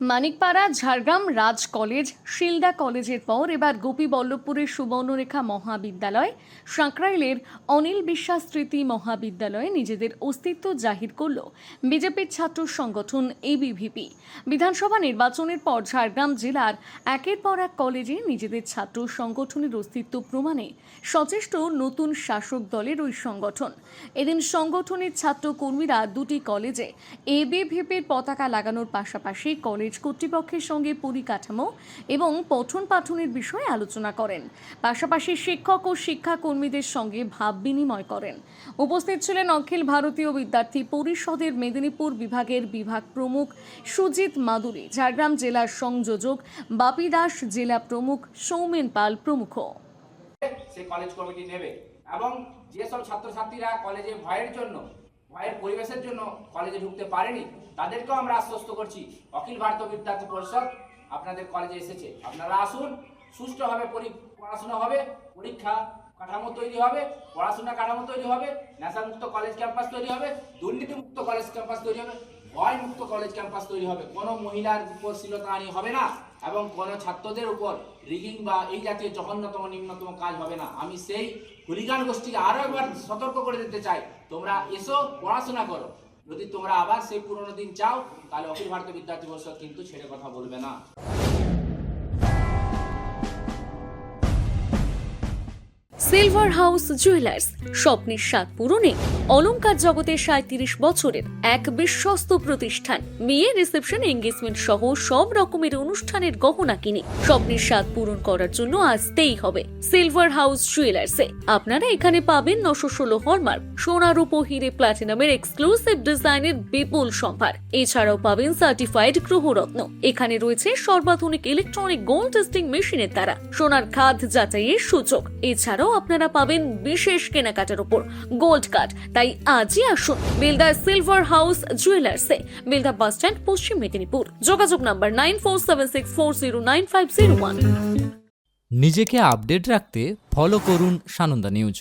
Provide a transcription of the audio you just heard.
Manikpara Jhargram Raj college, Shilda কলেজের পর এবার গোপীবল্লভপুরের সুবর্ণরেখা মহাবিদ্যালয়, সাঁকরাইলের অনিল বিশ্বাস স্মৃতি মহাবিদ্যালয়ে নিজেদের অস্তিত্ব জাহির করল বিজেপির ছাত্র সংগঠন এবিভিপি। বিধানসভা নির্বাচনের পর ঝাড়গ্রাম জেলার একের পর এক কলেজে নিজেদের ছাত্র সংগঠনের অস্তিত্ব প্রমাণে সচেষ্ট নতুন শাসক দলের ওই সংগঠন। এদিন সংগঠনের ছাত্র কর্মীরা দুটি কলেজে এবিভিপির পতাকা লাগানোর পাশাপাশি কলেজ কর্তৃপক্ষের সঙ্গে পরিকাঠামো এবং পঠন পাঠনের বিষয়ে আলোচনা করেন। পাশাপাশি শিক্ষক ও শিক্ষাকর্মীদের সঙ্গে ভাব বিনিময় করেন। উপস্থিত ছিলেন অখিল ভারতীয় বিদ্যার্থী পরিষদের মেদিনীপুর বিভাগের বিভাগ প্রমুখ সুজিত মাদুরী, ঝাড়গ্রাম জেলার সংযোজক বাপি দাস, জেলা প্রমুখ সৌমেন পাল প্রমুখ। সেই কলেজ কমিটি নেবে এবং যেসব ছাত্রছাত্রীরা কলেজে ভয়ের পরিবেশের জন্য কলেজে ঢুকতে পারেনি তাদেরকেও আমরা আশ্বস্ত করছি অখিল ভারতীয় বিদ্যার্থী পরিষদ আপনাদের কলেজে এসেছে, আপনারা আসুন, সুষ্ঠুভাবে পড়াশোনা হবে, পরীক্ষা কাঠামো তৈরি হবে, পড়াশোনা কাঠামো তৈরি হবে, নেশামুক্ত কলেজ ক্যাম্পাস তৈরি হবে, দুর্নীতিমুক্ত কলেজ ক্যাম্পাস তৈরি হবে, ভয়মুক্ত কলেজ ক্যাম্পাস তৈরি হবে, কোনো মহিলার উপর শ্লীলতাহানি হবে না এবং কোনো ছাত্রদের উপর রিগিং বা এই জাতীয় জঘন্যতম নিম্নতম কাজ হবে না। আমি সেই হুলিগান গোষ্ঠীকে আরও একবার সতর্ক করে দিতে চাই, তোমরা এসো, পড়াশোনা করো। যদি তোমরা আবার সেই পুরনো দিন চাও তাহলে অখিল ভারতীয় বিদ্যার্থী পরিষদ কিন্তু ছেড়ে কথা বলবে না। সিলভার হাউস জুয়েলার্স, স্বপ্নের স্বাদ পূরণে অলংকার জগতের 37 বছরের এক বিশ্বস্ত প্রতিষ্ঠান। বিয়ে, রিসেপশন, এঙ্গেজমেন্ট সহ সব রকমের অনুষ্ঠানের গহনা কিনে স্বপ্নের স্বাদ পূরণ করার জন্য আসতেই হবে সিলভার হাউস জুয়েলার্সে। আপনারা এখানে পাবেন 916 হলমার্ক সোনা, রূপো, হিরে, প্লাটিনামের এক্সক্লুসিভ ডিজাইনের বিপুল সম্ভার। এছাড়াও পাবেন সার্টিফাইড গ্রহরত্ন। এখানে রয়েছে সর্বাধুনিক ইলেকট্রনিক গোল্ড টেস্টিং মেশিনের দ্বারা সোনার খাদ যাচাইয়ের সুযোগ। এছাড়াও আপনারা পাবেন বিশেষ কেনাকাটার উপর গোল্ড কার্ড। তাই আজই আসুন বেলদা সিলভার হাউস জুয়েলার্সে, বেলদা বাস স্ট্যান্ড, পশ্চিম মেদিনীপুর। যোগাযোগ নাম্বার 9476409501। নিজেকে আপডেট রাখতে ফলো করুন সানন্দা নিউজ।